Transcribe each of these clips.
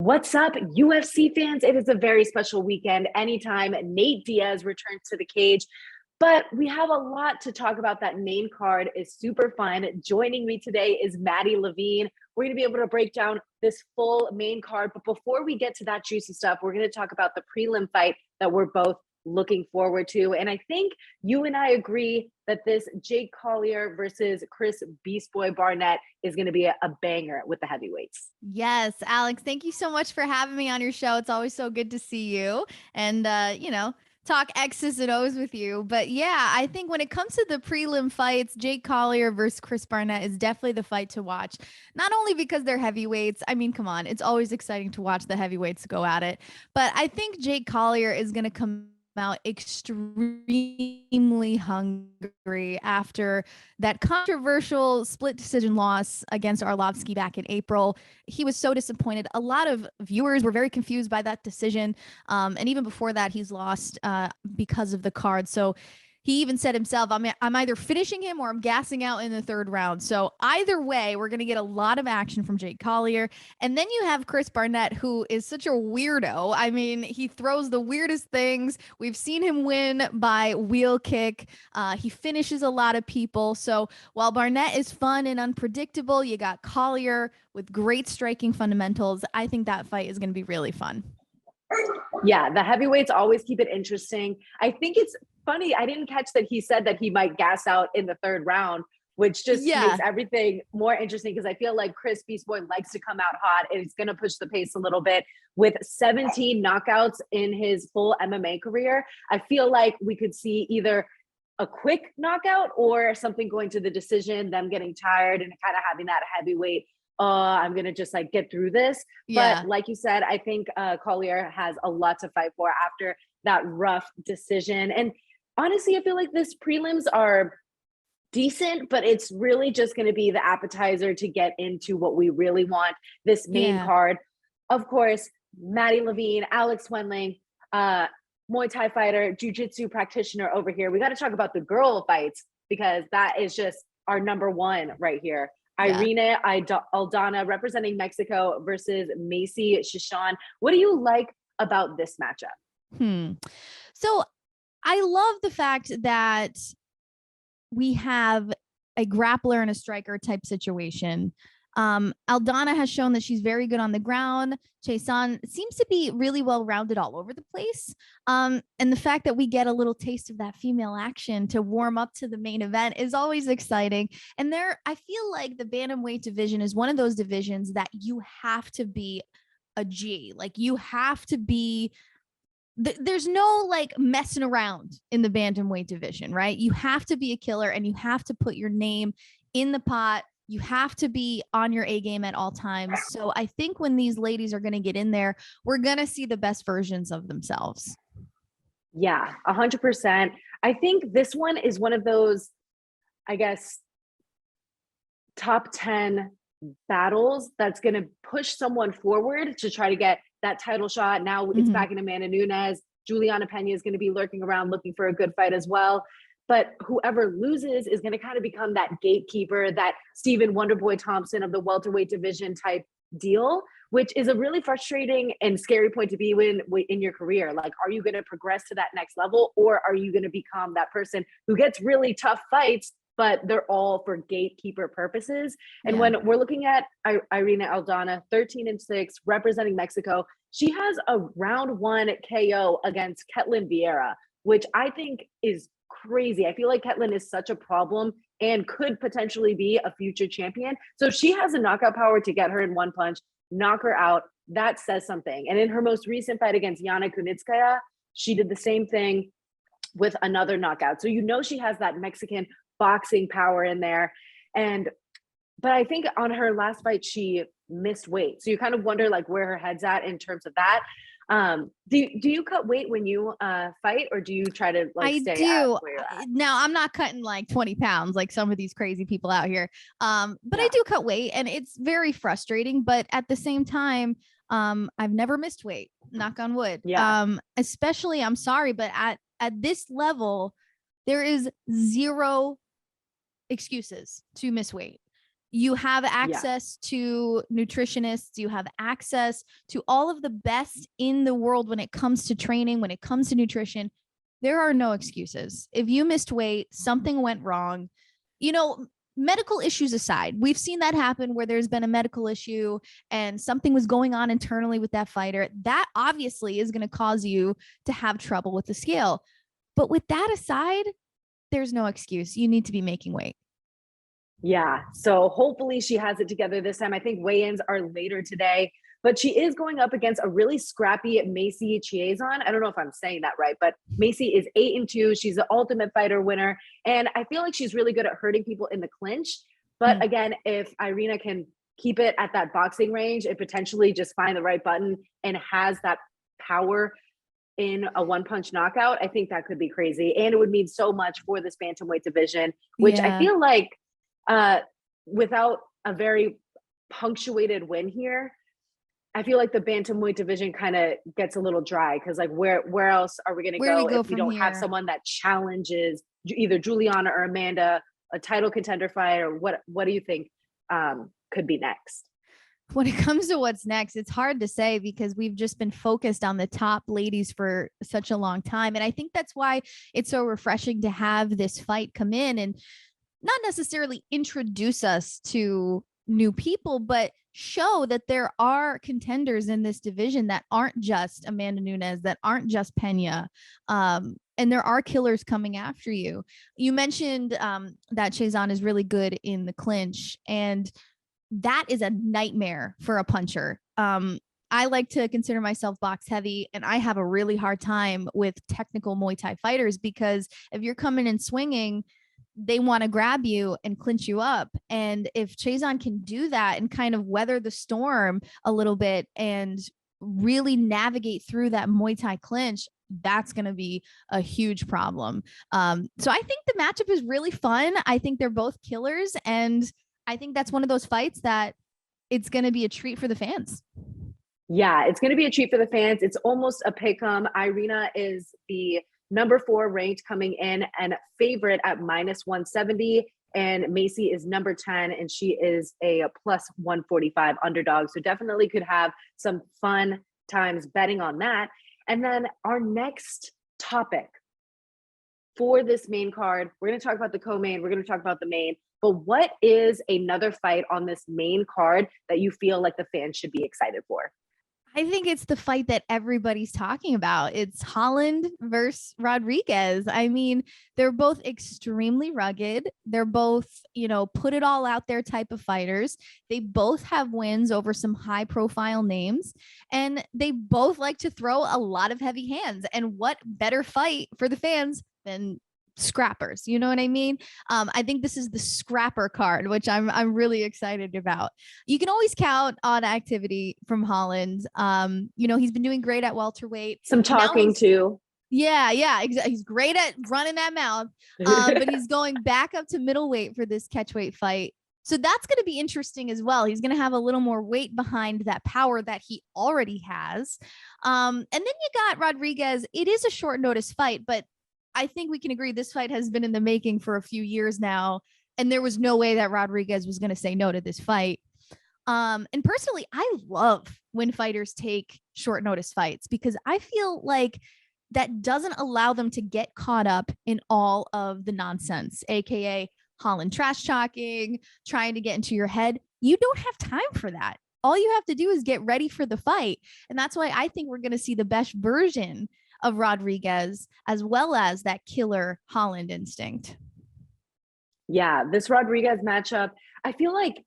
What's up, UFC fans? It is a very special weekend anytime Nate Diaz returns to the cage. But we have a lot to talk about. That main card is super fun. Joining me today is Maddie Levine. We're going to be able to break down this full main card. But before we get to that juicy stuff, we're going to talk about the prelim fight that we're both looking forward to. And I think you and I agree that this Jake Collier versus Chris Beast Boy Barnett is going to be a banger with the heavyweights. Yes, Alex, thank you so much for having me on your show. It's always so good to see you and, talk X's and O's with you. But yeah, I think when it comes to the prelim fights, Jake Collier versus Chris Barnett is definitely the fight to watch. Not only because they're heavyweights. I mean, come on, it's always exciting to watch the heavyweights go at it. But I think Jake Collier is going to come out extremely hungry after that controversial split decision loss against Arlovsky back in April. He was so disappointed. A lot of viewers were very confused by that decision. And even before that, he's lost because of the card. So he even said himself, I'm either finishing him or I'm gassing out in the third round. So either way, we're going to get a lot of action from Jake Collier. And then you have Chris Barnett, who is such a weirdo. I mean, he throws the weirdest things. We've seen him win by wheel kick. He finishes a lot of people. So while Barnett is fun and unpredictable, you got Collier with great striking fundamentals. I think that fight is going to be really fun. Yeah, the heavyweights always keep it interesting. I think it's funny. I didn't catch that he said that he might gas out in the third round, which just makes everything more interesting because I feel like Chris Beast Boy likes to come out hot and he's going to push the pace a little bit. With 17 knockouts in his full MMA career, I feel like we could see either a quick knockout or something going to the decision, them getting tired and kind of having that heavyweight I'm going to just like get through this. Yeah. But like you said, I think Collier has a lot to fight for after that rough decision. And honestly, I feel like this prelims are decent, but it's really just going to be the appetizer to get into what we really want. This main card, of course, Maddie Levine, Alex Wendling, Muay Thai fighter, jiu-jitsu practitioner over here. We got to talk about the girl fights because that is just our number one right here. Irene, Aldana representing Mexico versus Macy, Chiasson. What do you like about this matchup? So I love the fact that we have a grappler and a striker type situation. Aldana has shown that she's very good on the ground. Chiasson seems to be really well-rounded all over the place. And the fact that we get a little taste of that female action to warm up to the main event is always exciting. And I feel like the bantamweight division is one of those divisions that you have to be a G. Like you have to be there's no like messing around in the bantamweight division, right? You have to be a killer and you have to put your name in the pot. You have to be on your A game at all times. So I think when these ladies are going to get in there, we're going to see the best versions of themselves. Yeah, 100%. I think this one is one of those, I guess, top 10 battles that's going to push someone forward to try to get that title shot. Now it's back in Amanda Nunes. Juliana Pena is going to be lurking around looking for a good fight as well. But whoever loses is going to kind of become that gatekeeper, that Stephen Wonderboy Thompson of the welterweight division type deal, which is a really frustrating and scary point to be in your career. Like, are you going to progress to that next level, or are you going to become that person who gets really tough fights, but they're all for gatekeeper purposes? And when we're looking at Irene Aldana, 13-6, representing Mexico, she has a round 1 KO against Ketlin Vieira, which I think is crazy. I feel like Ketlin is such a problem and could potentially be a future champion. So she has a knockout power to get her in one punch, knock her out. That says something. And in her most recent fight against Yana Kunitskaya, she did the same thing with another knockout. So you know she has that Mexican boxing power in there. But I think on her last fight, she missed weight. So you kind of wonder like where her head's at in terms of that. Do you cut weight when you fight, or do you try to like stay at where you're at? Now I'm not cutting like 20 pounds like some of these crazy people out here. But I do cut weight and it's very frustrating. But at the same time, I've never missed weight, knock on wood. Especially, I'm sorry, but at this level, there is zero excuses to miss weight. You have access to nutritionists, you have access to all of the best in the world when it comes to training, when it comes to nutrition. There are no excuses. If you missed weight, something went wrong. You know, medical issues aside, we've seen that happen where there's been a medical issue and something was going on internally with that fighter. That obviously is going to cause you to have trouble with the scale. But with that aside, there's no excuse. You need to be making weight. Yeah. So hopefully she has it together this time. I think weigh-ins are later today, but she is going up against a really scrappy Macy Chiasson. I don't know if I'm saying that right, but Macy is 8-2. She's the Ultimate Fighter winner. And I feel like she's really good at hurting people in the clinch. But again, if Irene can keep it at that boxing range and potentially just find the right button and has that power in a one-punch knockout, I think that could be crazy. And it would mean so much for this bantamweight division, which I feel like without a very punctuated win here, I feel like the bantamweight division kind of gets a little dry because like where else are we going to go if we don't have someone that challenges either Juliana or Amanda, a title contender fight, or what do you think could be next? When it comes to what's next, it's hard to say because we've just been focused on the top ladies for such a long time. And I think that's why it's so refreshing to have this fight come in and not necessarily introduce us to new people, but show that there are contenders in this division that aren't just Amanda Nunes, that aren't just Pena. And there are killers coming after you. You mentioned that Chiasson is really good in the clinch, and that is a nightmare for a puncher. I like to consider myself box heavy, and I have a really hard time with technical Muay Thai fighters because if you're coming and swinging, they want to grab you and clinch you up. And if Chiasson can do that and kind of weather the storm a little bit and really navigate through that Muay Thai clinch, that's going to be a huge problem. So I think the matchup is really fun. I think they're both killers. And I think that's one of those fights that it's going to be a treat for the fans. Yeah, it's going to be a treat for the fans. It's almost a pick-em. Irina is the number 4 ranked coming in and favorite at -170. And Macy is number 10 and she is a +145 underdog. So definitely could have some fun times betting on that. And then our next topic for this main card, we're going to talk about the co-main, we're going to talk about the main, but what is another fight on this main card that you feel like the fans should be excited for? I think it's the fight that everybody's talking about. It's Holland versus Rodriguez. I mean, they're both extremely rugged. They're both, put it all out there type of fighters. They both have wins over some high profile names, and they both like to throw a lot of heavy hands. And what better fight for the fans than scrappers? You know what I mean? I think this is the scrapper card, which I'm really excited about. You can always count on activity from Holland. He's been doing great at welterweight. Some talking too. Yeah, exactly. He's great at running that mouth. But he's going back up to middleweight for this catchweight fight. So that's going to be interesting as well. He's going to have a little more weight behind that power that he already has. And then you got Rodriguez. It is a short notice fight, but I think we can agree this fight has been in the making for a few years now, and there was no way that Rodriguez was going to say no to this fight. And personally, I love when fighters take short notice fights because I feel like that doesn't allow them to get caught up in all of the nonsense, aka Holland trash talking, trying to get into your head. You don't have time for that. All you have to do is get ready for the fight. And that's why I think we're going to see the best version of Rodriguez, as well as that killer Holland instinct. Yeah, this Rodriguez matchup, I feel like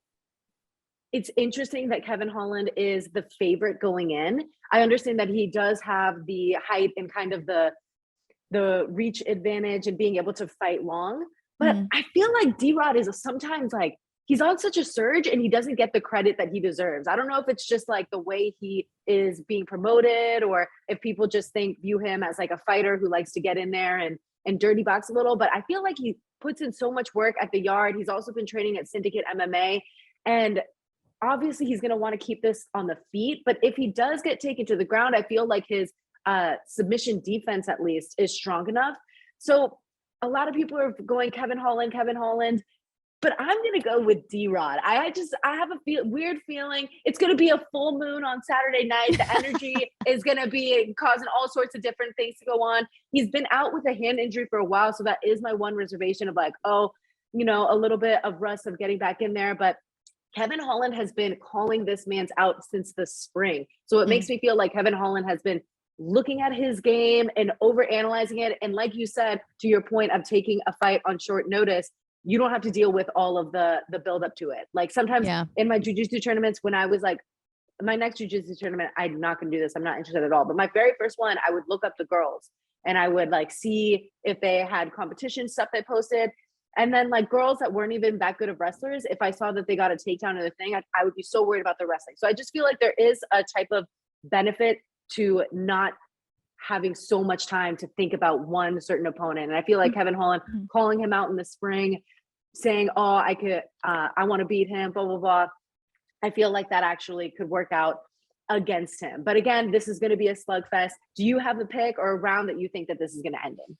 it's interesting that Kevin Holland is the favorite going in. I understand that he does have the height and kind of the reach advantage and being able to fight long, but I feel like D-Rod is sometimes like, he's on such a surge and he doesn't get the credit that he deserves. I don't know if it's just like the way he is being promoted or if people just view him as like a fighter who likes to get in there and dirty box a little, but I feel like he puts in so much work at the yard. He's also been training at Syndicate MMA, and obviously he's going to want to keep this on the feet, but if he does get taken to the ground, I feel like his submission defense at least is strong enough. So a lot of people are going Kevin Holland. But I'm going to go with D-Rod. I have a weird feeling it's going to be a full moon on Saturday night. The energy is going to be causing all sorts of different things to go on. He's been out with a hand injury for a while. So that is my one reservation of like, oh, you know, a little bit of rust of getting back in there. But Kevin Holland has been calling this man's out since the spring. So it makes me feel like Kevin Holland has been looking at his game and overanalyzing it. And like you said, to your point of taking a fight on short notice, you don't have to deal with all of the build up to it. Like sometimes in my jiu-jitsu tournaments, when I was like, my next jiu-jitsu tournament, I'm not going to do this. I'm not interested at all. But my very first one, I would look up the girls and I would like see if they had competition stuff they posted. And then like girls that weren't even that good of wrestlers, if I saw that they got a takedown or the thing, I would be so worried about the wrestling. So I just feel like there is a type of benefit to not having so much time to think about one certain opponent. And I feel like Kevin Holland calling him out in the spring, saying, oh, I want to beat him, blah, blah, blah. I feel like that actually could work out against him. But again, this is going to be a slugfest. Do you have a pick or a round that you think that this is going to end in?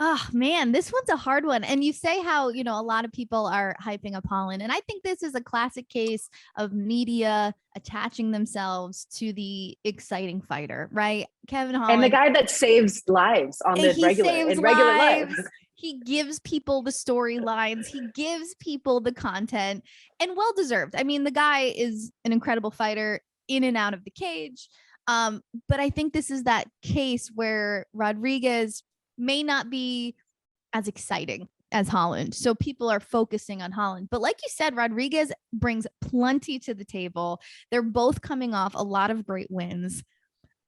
Oh man, this one's a hard one. And you say how, you know, a lot of people are hyping up Holland. And I think this is a classic case of media attaching themselves to the exciting fighter, right? Kevin Holland. And the guy that saves lives on the regular life. He gives people the storylines. He gives people the content, and well-deserved. I mean, the guy is an incredible fighter in and out of the cage. But I think this is that case where Rodriguez may not be as exciting as Holland. So people are focusing on Holland. But like you said, Rodriguez brings plenty to the table. They're both coming off a lot of great wins.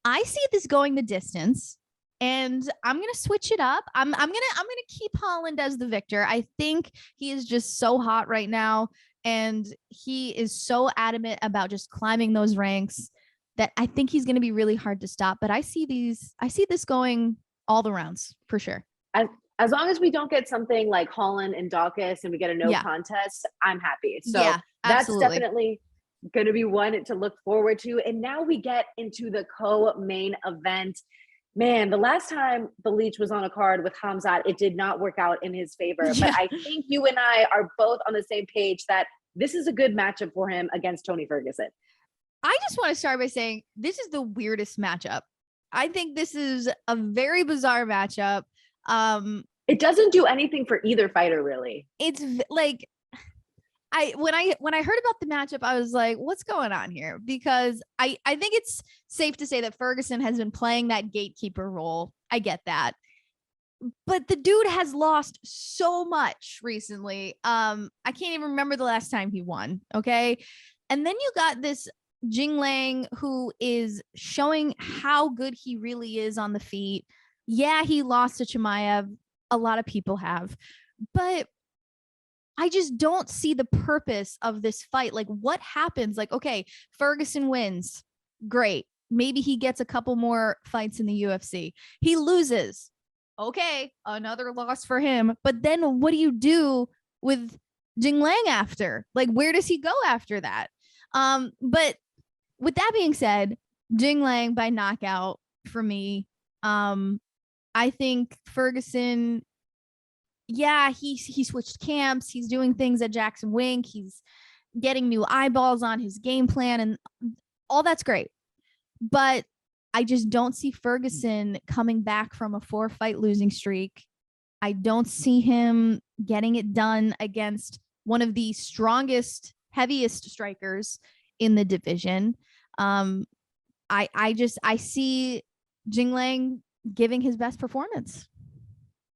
I see this going the distance, and I'm going to switch it up. I'm going to keep Holland as the victor. I think he is just so hot right now, and he is so adamant about just climbing those ranks that I think he's going to be really hard to stop. But I see this going all the rounds for sure. As long as we don't get something like Holland and Dawkins and we get a no contest, I'm happy. So that's definitely going to be one to look forward to. And now we get into the co-main event. Man, the last time the Leech was on a card with Khamzat, it did not work out in his favor. But I think you and I are both on the same page that this is a good matchup for him against Tony Ferguson. I just want to start by saying this is the weirdest matchup. I think this is a very bizarre matchup. It doesn't do anything for either fighter, really. It's like when I heard about the matchup, I was like, what's going on here? Because I think it's safe to say that Ferguson has been playing that gatekeeper role. I get that. But the dude has lost so much recently. I can't even remember the last time he won. Okay. And then you got this Jingliang, who is showing how good he really is on the feet. Yeah, he lost to Chimaev. A lot of people have. But I just don't see the purpose of this fight. Like, what happens? Like, okay, Ferguson wins. Great. Maybe he gets a couple more fights in the UFC. He loses. Okay, another loss for him. But then what do you do with Jingliang after? Like, where does he go after that? But with that being said, Jingliang by knockout for me. I think Ferguson, he switched camps. He's doing things at Jackson Wink. He's getting new eyeballs on his game plan, and all that's great. But I just don't see Ferguson coming back from a 4-fight losing streak. I don't see him getting it done against one of the strongest, heaviest strikers in the division. I see Jingliang giving his best performance.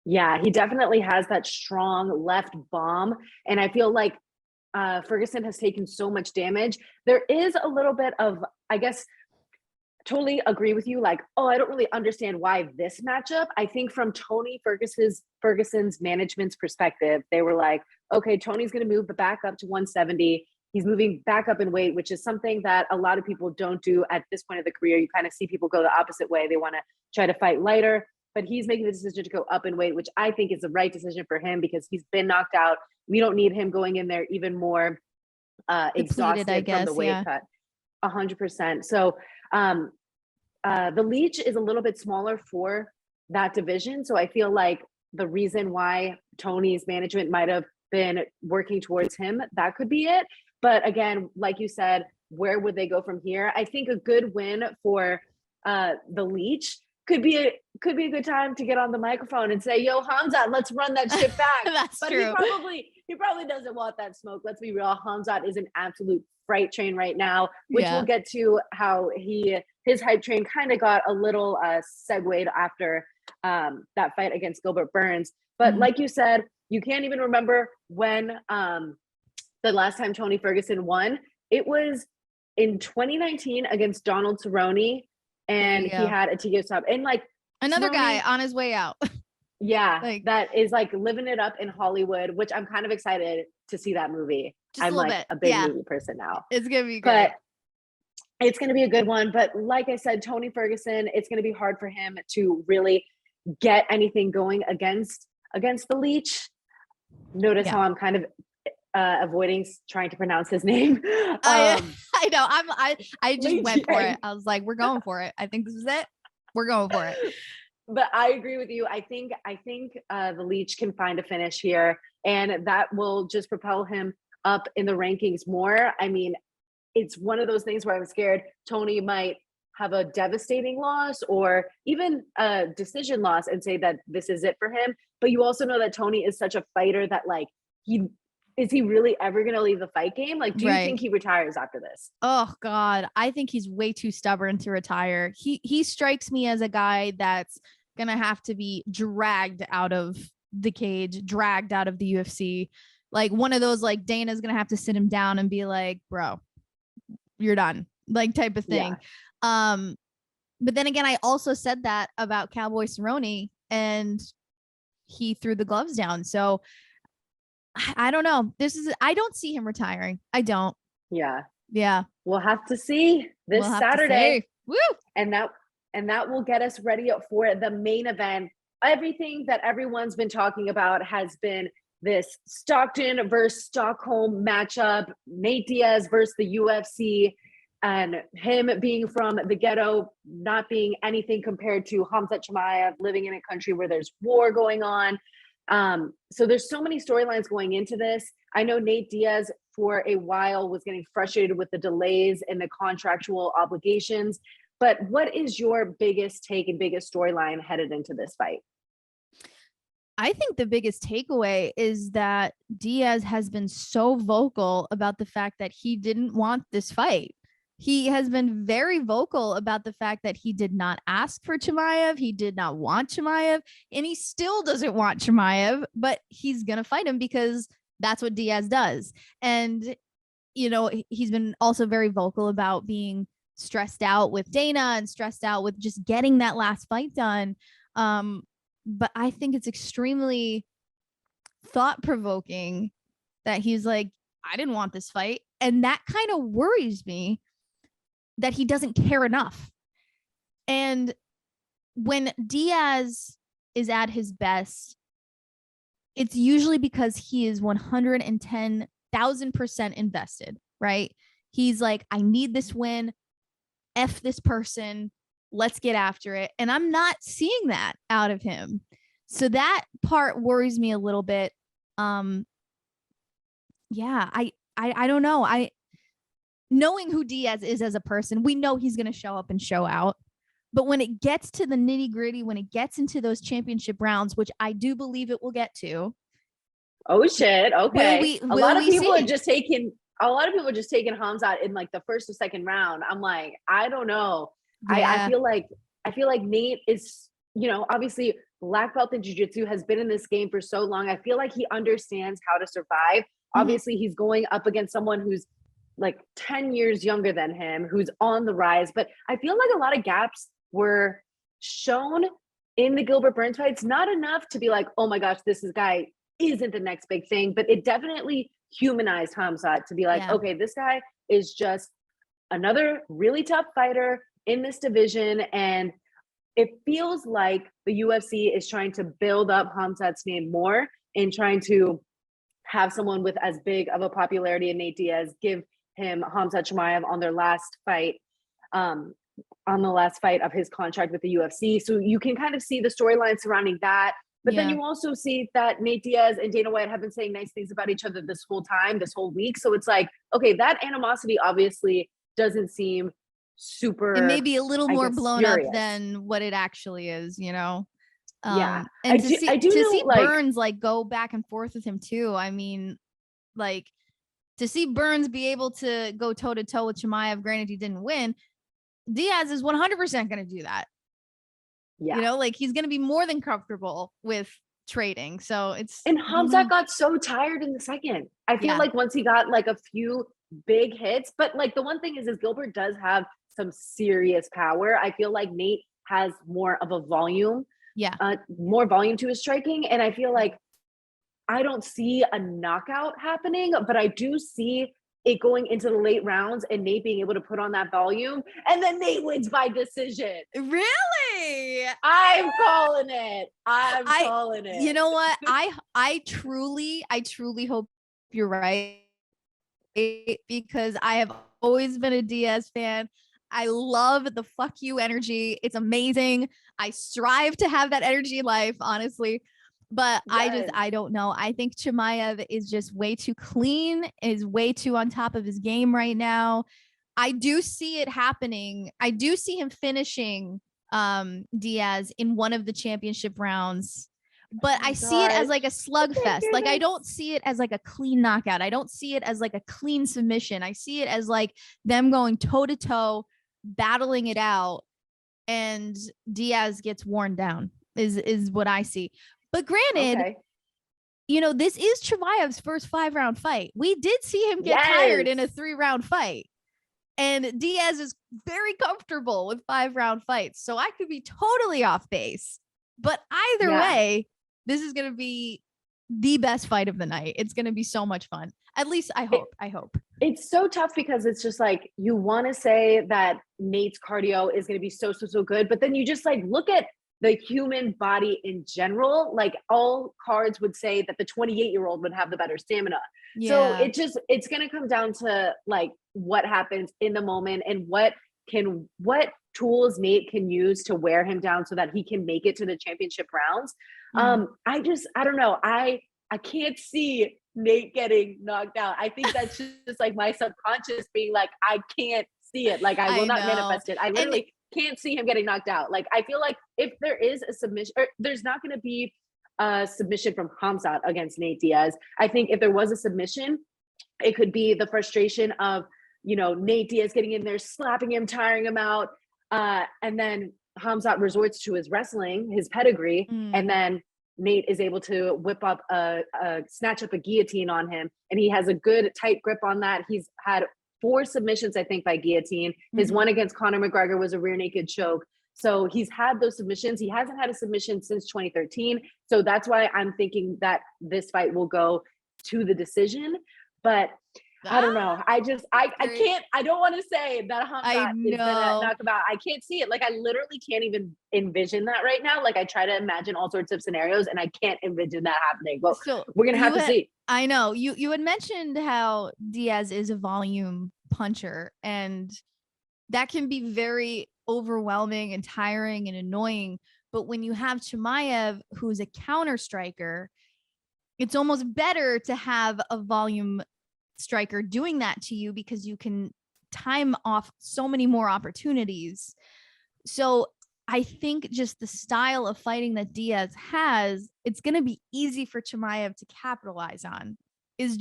Yeah, he definitely has that strong left bomb. And I feel like Ferguson has taken so much damage. There is a little bit of, I guess, totally agree with you. Like, oh, I don't really understand why this matchup. I think from Tony Ferguson's management's perspective, they were like, okay, Tony's going to move back up to 170. He's moving back up in weight, which is something that a lot of people don't do at this point of the career. You kind of see people go the opposite way. They want to try to fight lighter, but he's making the decision to go up in weight, which I think is the right decision for him because he's been knocked out. We don't need him going in there even more exhausted, I guess, from the weight cut. 100%. So the Leech is a little bit smaller for that division. So I feel like the reason why Tony's management might have been working towards him, that could be it. But again, like you said, where would they go from here? I think a good win for the Leech could be a good time to get on the microphone and say, "Yo, Khamzat, let's run that shit back." That's but true. He probably doesn't want that smoke. Let's be real. Khamzat is an absolute freight train right now, which we'll get to how his hype train kind of got a little segued after that fight against Gilbert Burns. But like you said, you can't even remember when the last time Tony Ferguson won. It was in 2019 against Donald Cerrone, and he had a TKO stop. And like another Cerrone, guy on his way out. Yeah, that is like living it up in Hollywood, which I'm kind of excited to see that movie. I'm like a big movie person now. It's gonna be great. But it's gonna be a good one. But like I said, Tony Ferguson, it's gonna be hard for him to really get anything going against the Leech. Notice how I'm kind of avoiding trying to pronounce his name. I know. I just went for it. I was like, we're going for it. I think this is it. We're going for it. But I agree with you. I think the Leech can find a finish here, and that will just propel him up in the rankings more. I mean, it's one of those things where I'm scared Tony might have a devastating loss or even a decision loss and say that this is it for him. But you also know that Tony is such a fighter that like is he really ever going to leave the fight game? Like, do you think he retires after this? Oh God, I think he's way too stubborn to retire. He strikes me as a guy that's going to have to be dragged out of the cage, dragged out of the UFC. Like one of those, like Dana's going to have to sit him down and be like, bro, you're done, like type of thing. Yeah. But then again, I also said that about Cowboy Cerrone and he threw the gloves down. So I don't know. I don't see him retiring. I don't. Yeah. Yeah. We'll have to see this Saturday. Woo! And that will get us ready for the main event. Everything that everyone's been talking about has been this Stockton versus Stockholm matchup, Nate Diaz versus the UFC, and him being from the ghetto, not being anything compared to Khamzat Chimaev, living in a country where there's war going on. So there's so many storylines going into this. I know Nate Diaz for a while was getting frustrated with the delays and the contractual obligations. But what is your biggest take and biggest storyline headed into this fight? I think the biggest takeaway is that Diaz has been so vocal about the fact that he didn't want this fight. He has been very vocal about the fact that he did not ask for Chimaev. He did not want Chimaev, and he still doesn't want Chimaev, but he's going to fight him because that's what Diaz does. And, you know, he's been also very vocal about being stressed out with Dana and stressed out with just getting that last fight done. But I think it's extremely thought-provoking that he's like, I didn't want this fight. And that kind of worries me that he doesn't care enough. And when Diaz is at his best, it's usually because he is 110,000% invested, right? He's like, I need this win. F this person. Let's get after it. And I'm not seeing that out of him. So that part worries me a little bit. Yeah, I don't know. Knowing who Diaz is as a person, we know he's going to show up and show out. But when it gets to the nitty gritty, when it gets into those championship rounds, which I do believe it will get to. Oh shit. Okay. A lot of people are just taking Khamzat in like the first or second round. I'm like, I don't know. Yeah. I feel like Nate is, you know, obviously black belt in jiu-jitsu, has been in this game for so long. I feel like he understands how to survive. Mm-hmm. Obviously he's going up against someone who's like 10 years younger than him, who's on the rise. But I feel like a lot of gaps were shown in the Gilbert Burns fights, not enough to be like, oh my gosh, this guy isn't the next big thing, but it definitely humanized Khamzat to be like, okay, this guy is just another really tough fighter in this division. And it feels like the UFC is trying to build up Khamzat's name more and trying to have someone with as big of a popularity in Nate Diaz give him Khamzat Chimaev on their last fight, on the last fight of his contract with the UFC. So you can kind of see the storyline surrounding that But then Yeah. you also see that Nate Diaz and Dana White have been saying nice things about each other this whole time, this whole week. So it's like, okay, that animosity obviously doesn't seem super, It may be a little I more guess, blown up furious. than what it actually is, you know? Yeah. And I do know, see like, Burns like go back and forth with him too. I mean, like to see Burns be able to go toe to toe with Chimaev, granted he didn't win, Diaz is 100% going to do that. yeah. You know, like he's going to be more than comfortable with trading. So it's, And Khamzat got so tired in the second. I feel like once he got like a few big hits, but like the one thing is Gilbert does have some serious power. I feel like Nate has more of a volume, more volume to his striking. And I feel like I don't see a knockout happening, but I do see it going into the late rounds and Nate being able to put on that volume. And then Nate wins by decision. Really? I'm calling it. I'm calling it. You know what? I truly hope you're right, because I have always been a Diaz fan. I love the fuck you energy. It's amazing. I strive to have that energy in life, honestly. But Yes. I don't know. I think Chimaev is just way too clean, is way too on top of his game right now. I do see it happening. I do see him finishing Diaz in one of the championship rounds, but I see it as like a slugfest. Like I don't see it as like a clean knockout. I don't see it as like a clean submission. I see it as like them going toe to toe, battling it out, and Diaz gets worn down is what I see. But granted, you know, this is Chimaev's first 5-round fight. We did see him get tired in a 3-round fight. And Diaz is very comfortable with 5-round fights. So I could be totally off base. But either way, this is going to be the best fight of the night. It's going to be so much fun. At least I hope. It's so tough because it's just like you want to say that Nate's cardio is going to be so good. But then you just like look at the human body in general. Like all cards would say that the 28-year-old would have the better stamina. So it's going to come down to like what happens in the moment and what tools Nate can use to wear him down so that he can make it to the championship rounds. I don't know. I can't see Nate getting knocked out. I think that's just like my subconscious being like, I can't see it. Like I will not manifest it. I literally can't see him getting knocked out. Like I feel like if there is a submission, or there's not going to be a submission from Khamzat against Nate Diaz. I think if there was a submission, it could be the frustration of, you know, Nate Diaz getting in there, slapping him, tiring him out. And then Khamzat resorts to his wrestling, his pedigree. And then Nate is able to whip up snatch up a guillotine on him. And he has a good tight grip on that. He's had 4 submissions, I think, by guillotine. His one against Conor McGregor was a rear naked choke. So he's had those submissions. He hasn't had a submission since 2013. So that's why I'm thinking that this fight will go to the decision. But I don't know. I can't, I don't want to say that Khamzat is going to knock him out. I can't see it. Like I literally can't even envision that right now. Like I try to imagine all sorts of scenarios and I can't envision that happening. But we're going to have to see. I know you had mentioned how Diaz is a volume puncher, and that can be very overwhelming and tiring and annoying. But when you have Chimaev, who's a counter striker, it's almost better to have a volume striker doing that to you because you can time off so many more opportunities. So I think just the style of fighting that Diaz has, it's going to be easy for Chimaev to capitalize on is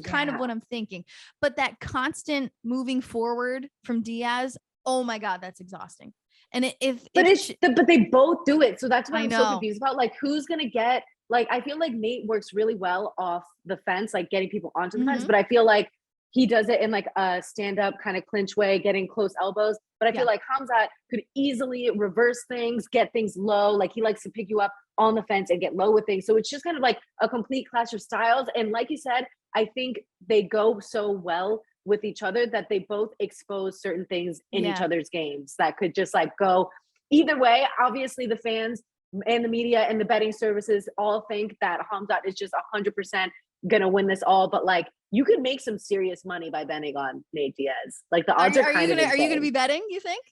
kind of what I'm thinking. But that constant moving forward from Diaz, oh my God, that's exhausting. And but they both do it. So that's what I'm so confused about. Like who's going to get, like, I feel like Nate works really well off the fence, like getting people onto the fence, but I feel like he does it in like a stand-up kind of clinch way, getting close elbows. But I feel like Khamzat could easily reverse things, get things low. Like he likes to pick you up on the fence and get low with things. So it's just kind of like a complete clash of styles. And like you said, I think they go so well with each other that they both expose certain things in each other's games that could just like go either way. Obviously the fans and the media and the betting services all think that Khamzat is just 100% gonna win this all, but like you could make some serious money by betting on Nate Diaz. Like the odds are kind of insane. Are you gonna be betting, you think?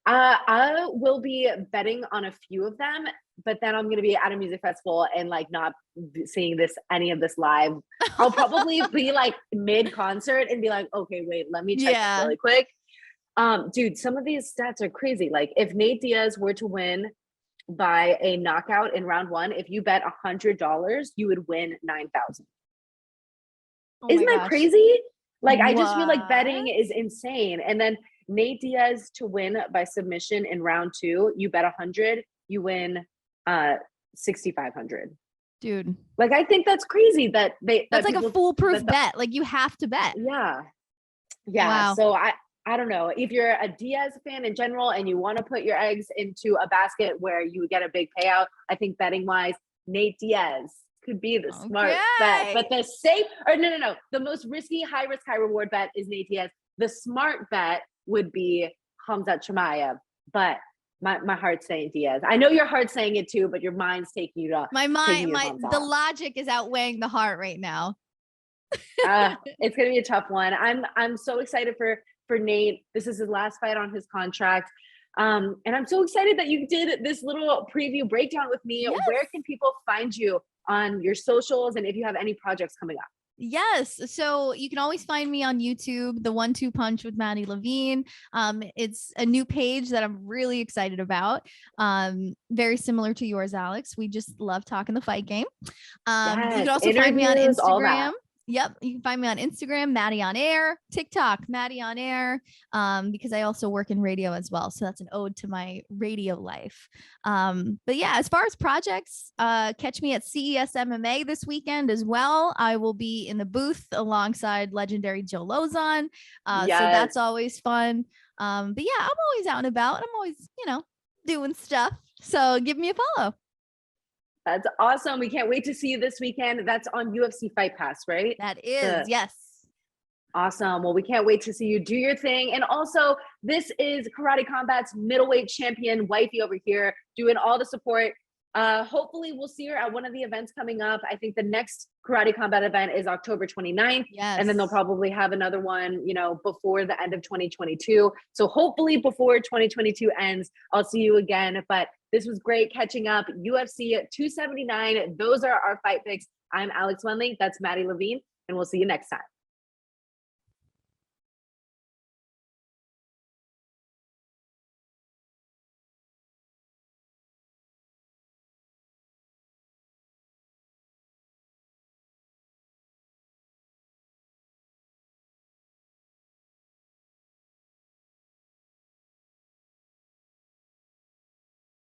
I will be betting on a few of them, but then I'm going to be at a music festival and like not seeing any of this live. I'll probably be like mid concert and be like, okay, wait, let me check this really quick. Dude, some of these stats are crazy. Like if Nate Diaz were to win by a knockout in round 1, if you bet $100, you would win 9,000. Isn't that crazy? Like, I just feel like betting is insane. And then Nate Diaz to win by submission in round 2, you bet 100, you win 6,500. Dude, like I think that's crazy that's like a foolproof bet. Like you have to bet. Yeah. Wow. So I don't know if you're a Diaz fan in general and you want to put your eggs into a basket where you would get a big payout. I think betting wise, Nate Diaz could be the smart bet, but the safe or no, the most risky, high risk, high reward bet is Nate Diaz. The smart bet would be Khamzat Chimaev, but my heart's saying Diaz. I know your heart's saying it too, but your mind's taking you to the logic is outweighing the heart right now. It's gonna be a tough one. I'm so excited for Nate. This is his last fight on his contract. And I'm so excited that you did this little preview breakdown with me. Yes. Where can people find you on your socials and if you have any projects coming up? Yes. So you can always find me on YouTube, the 1-2 punch with Maddie Levine. It's a new page that I'm really excited about. Very similar to yours, Alex. We just love talking the fight game. Yes, you can also find me on Instagram. Yep. You can find me on Instagram, Maddie on Air, TikTok, Maddie on Air, because I also work in radio as well. So that's an ode to my radio life. But yeah, as far as projects, catch me at CES MMA this weekend as well. I will be in the booth alongside legendary Joe Lozon. So that's always fun. But yeah, I'm always out and about. I'm always, doing stuff. So give me a follow. That's awesome. We can't wait to see you this weekend. That's on UFC Fight Pass, right? That is, yes. Awesome. Well, we can't wait to see you do your thing. And also, this is Karate Combat's middleweight champion, wifey over here, doing all the support. Hopefully, we'll see her at one of the events coming up. I think the next Karate Combat event is October 29th. Yes. And then they'll probably have another one, before the end of 2022. So hopefully before 2022 ends, I'll see you again. But this was great catching up. UFC 279. Those are our fight picks. I'm Alex Wendling. That's Maddie Levine. And we'll see you next time.